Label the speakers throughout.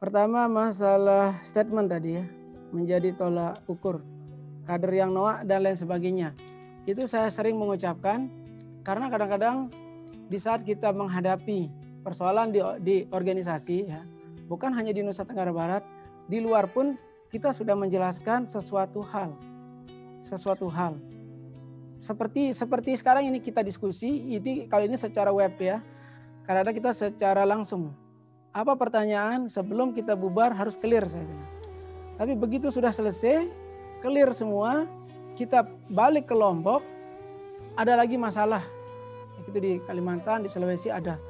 Speaker 1: Pertama masalah statement tadi ya, menjadi tolak ukur kader yang noak dan lain sebagainya. Itu saya sering mengucapkan karena kadang-kadang di saat kita menghadapi persoalan di organisasi ya, bukan hanya di Nusa Tenggara Barat, di luar pun kita sudah menjelaskan sesuatu hal. Seperti sekarang ini kita diskusi, ini kali ini secara web ya. Karena kita secara langsung. Apa pertanyaan sebelum kita bubar harus clear saya bilang. Tapi begitu sudah selesai, clear semua, kita balik ke Lombok, ada lagi masalah. Itu di Kalimantan, di Sulawesi ada.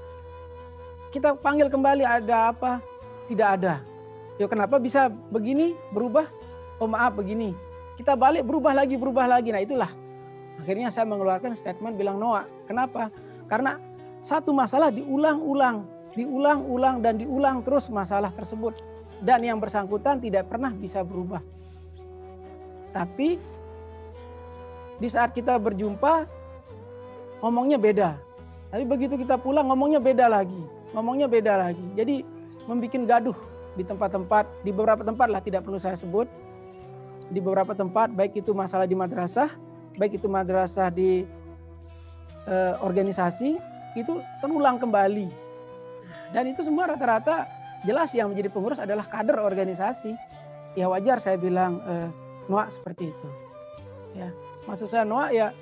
Speaker 1: Kita panggil kembali, ada apa? Tidak ada. Ya kenapa bisa begini, berubah? Oh maaf begini. Kita balik, berubah lagi. Nah itulah. Akhirnya saya mengeluarkan statement bilang noak. Kenapa? Karena satu masalah diulang-ulang dan diulang terus masalah tersebut. Dan yang bersangkutan tidak pernah bisa berubah. Tapi di saat kita berjumpa, ngomongnya beda. Tapi begitu kita pulang, ngomongnya beda lagi. Jadi membuat gaduh di tempat-tempat, di beberapa tempat lah, tidak perlu saya sebut. Di beberapa tempat, baik itu masalah di madrasah, baik itu madrasah di organisasi, itu terulang kembali. Dan itu semua rata-rata jelas yang menjadi pengurus adalah kader organisasi. Ya wajar saya bilang noak seperti itu. Ya, maksud saya noak ya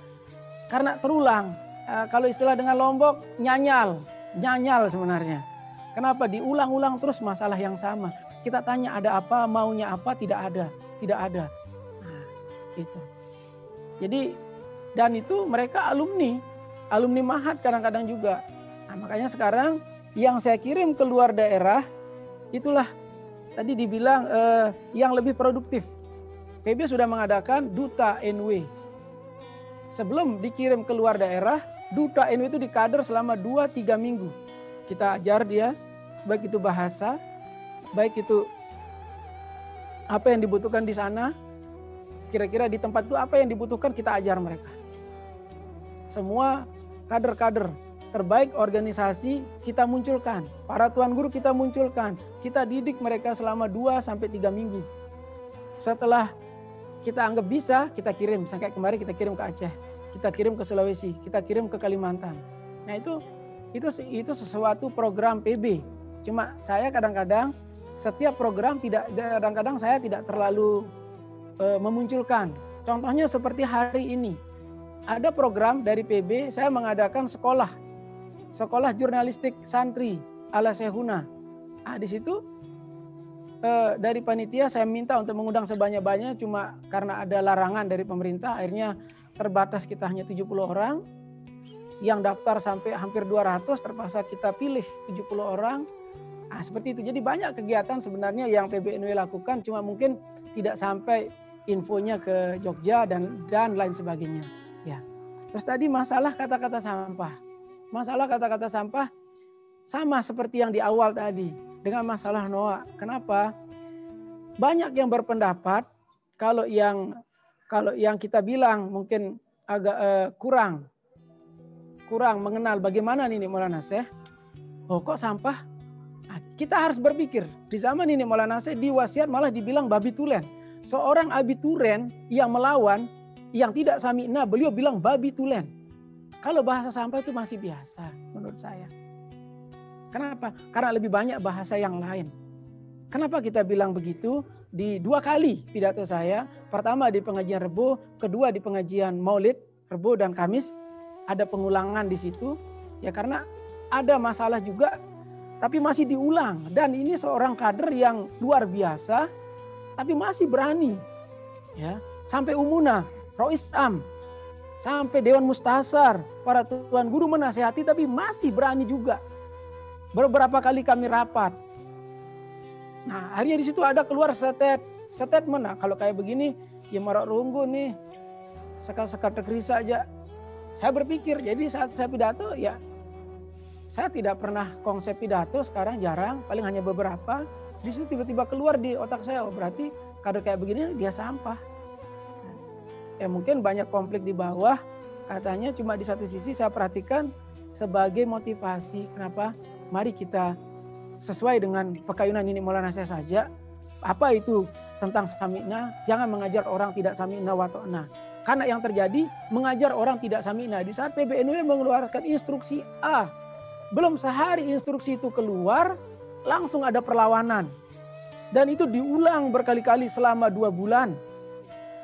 Speaker 1: karena terulang. Kalau istilah dengan Lombok nyanyal sebenarnya. Kenapa diulang-ulang terus masalah yang sama? Kita tanya ada apa, maunya apa, tidak ada. Nah, itu. Jadi dan itu mereka alumni Mahat kadang-kadang juga. Nah, makanya sekarang yang saya kirim ke luar daerah itulah tadi dibilang yang lebih produktif. PB sudah mengadakan duta NW. Sebelum dikirim ke luar daerah, duta NW itu dikader selama 2-3 minggu. Kita ajar dia, baik itu bahasa, baik itu apa yang dibutuhkan di sana, kira-kira di tempat itu apa yang dibutuhkan kita ajar mereka. Semua kader-kader terbaik organisasi kita munculkan. Para tuan guru kita munculkan. Kita didik mereka selama 2-3 minggu. Setelah kita anggap bisa, kita kirim. Sampai kemarin kita kirim ke Aceh. Kita kirim ke Sulawesi. Kita kirim ke Kalimantan. Nah itu sesuatu program PB. Cuma saya kadang-kadang setiap program kadang-kadang saya tidak terlalu memunculkan. Contohnya seperti hari ini. Ada program dari PB, saya mengadakan sekolah jurnalistik santri ala Sehuna. Nah, di situ dari panitia saya minta untuk mengundang sebanyak-banyaknya, cuma karena ada larangan dari pemerintah, akhirnya terbatas kita hanya 70 orang. Yang daftar sampai hampir 200, terpaksa kita pilih 70 orang. Nah, seperti itu. Jadi banyak kegiatan sebenarnya yang PBNW lakukan, cuma mungkin tidak sampai infonya ke Jogja dan lain sebagainya. Ya. Terus tadi masalah kata-kata sampah. Masalah kata-kata sampah sama seperti yang di awal tadi dengan masalah noak. Kenapa? Banyak yang berpendapat kalau yang kita bilang mungkin agak kurang mengenal bagaimana Nini Maulana Syekh. Oh kok sampah? Nah, kita harus berpikir di zaman Nini Maulana Syekh di wasiat malah dibilang babi tulen. Seorang abituren yang melawan, yang tidak sami'na, beliau bilang babi tulen. Kalau bahasa sampah itu masih biasa menurut saya. Kenapa? Karena lebih banyak bahasa yang lain. Kenapa kita bilang begitu? Di 2 kali pidato saya. Pertama di pengajian Rebo, kedua di pengajian Maulid, Rebo dan Kamis. Ada pengulangan di situ. Ya karena ada masalah juga, tapi masih diulang. Dan ini seorang kader yang luar biasa, tapi masih berani. Ya, sampai Umuna, Rois Am, sampai Dewan Mustasar, para tuan guru menasihati tapi masih berani juga. Beberapa kali kami rapat. Nah, akhirnya di situ ada keluar statement. Nah, kalau kayak begini, ya Marok Runggu nih, sekal-sekal negeri saja. Saya berpikir, jadi saat saya pidato, ya saya tidak pernah konsep pidato, sekarang jarang, paling hanya beberapa. Di situ tiba-tiba keluar di otak saya, oh berarti kader kayak begini dia sampah. Ya mungkin banyak konflik di bawah, katanya cuma di satu sisi saya perhatikan sebagai motivasi. Kenapa? Mari kita sesuai dengan pekayunan Nini Maulana saya saja. Apa itu tentang sami'na? Jangan mengajar orang tidak sami'na wa ta'na. Karena yang terjadi mengajar orang tidak sami'na. Di saat PBNU mengeluarkan instruksi A, belum sehari instruksi itu keluar, langsung ada perlawanan. Dan itu diulang berkali-kali selama 2 bulan.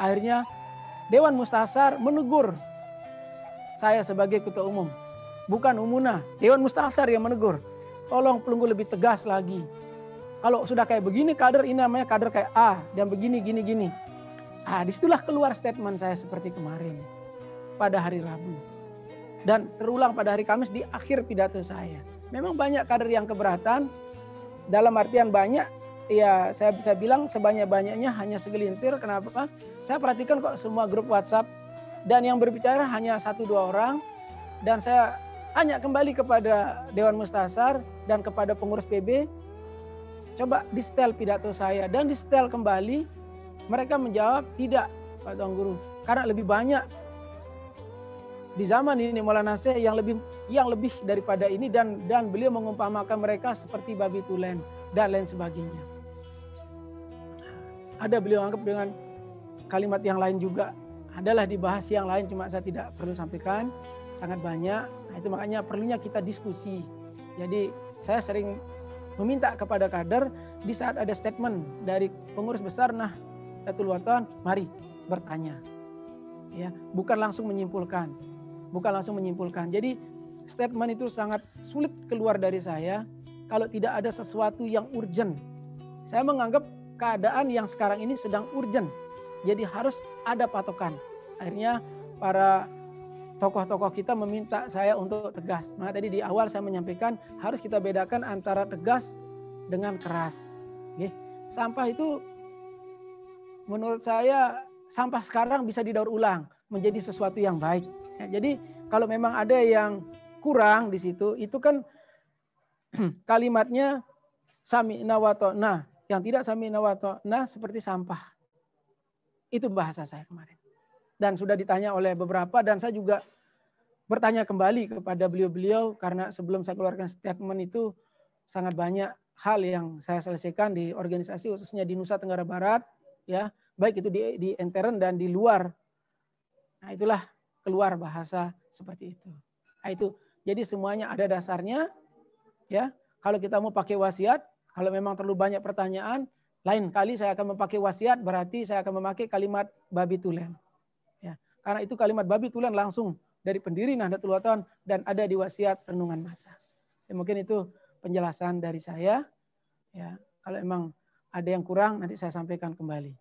Speaker 1: Akhirnya Dewan Mustasar menegur saya sebagai ketua umum. Bukan Umuna, Dewan Mustasar yang menegur. Tolong pelunggu lebih tegas lagi. Kalau sudah kayak begini kader, ini namanya kader kayak A. Dan begini, gini. Disitulah keluar statement saya seperti kemarin. Pada hari Rabu. Dan terulang pada hari Kamis di akhir pidato saya. Memang banyak kader yang keberatan. Dalam artian banyak, ya saya bisa bilang sebanyak-banyaknya hanya segelintir. Kenapa? Saya perhatikan kok semua grup WhatsApp. Dan yang berbicara hanya 1-2 orang. Dan saya tanya kembali kepada Dewan Mustasar dan kepada pengurus PB. Coba di setel pidato saya. Dan di setel kembali. Mereka menjawab tidak Pak Tuan Guru. Karena lebih banyak di zaman ini Maulana Syekh yang lebih daripada ini dan beliau mengumpamakan mereka seperti babi tulen dan lain sebagainya. Ada beliau anggap dengan kalimat yang lain juga adalah dibahas yang lain, cuma saya tidak perlu sampaikan, sangat banyak. Nah, itu makanya perlunya kita diskusi. Jadi saya sering meminta kepada kader di saat ada statement dari pengurus besar, nah Datul Waton, mari bertanya. Ya, bukan langsung menyimpulkan. Jadi statement itu sangat sulit keluar dari saya kalau tidak ada sesuatu yang urgent. Saya menganggap keadaan yang sekarang ini sedang urgent. Jadi harus ada patokan. Akhirnya para tokoh-tokoh kita meminta saya untuk tegas. Maka tadi di awal saya menyampaikan harus kita bedakan antara tegas dengan keras. Sampah itu menurut saya sampah sekarang bisa didaur ulang menjadi sesuatu yang baik. Jadi kalau memang ada yang kurang di situ, itu kan kalimatnya sami'na wa ta'na. Yang tidak sami'na wa ta'na seperti sampah. Itu bahasa saya kemarin. Dan sudah ditanya oleh beberapa dan saya juga bertanya kembali kepada beliau-beliau karena sebelum saya keluarkan statement itu sangat banyak hal yang saya selesaikan di organisasi khususnya di Nusa Tenggara Barat, ya, baik itu di intern dan di luar. Nah, itulah keluar bahasa seperti itu. Nah, itu. Jadi semuanya ada dasarnya, ya. Kalau kita mau pakai wasiat, kalau memang terlalu banyak pertanyaan, lain kali saya akan memakai wasiat, berarti saya akan memakai kalimat babi tulen. Ya. Karena itu kalimat babi tulen langsung dari pendiri Nahdlatul Wathon dan ada di wasiat renungan masa. Ya, mungkin itu penjelasan dari saya. Ya, kalau memang ada yang kurang nanti saya sampaikan kembali.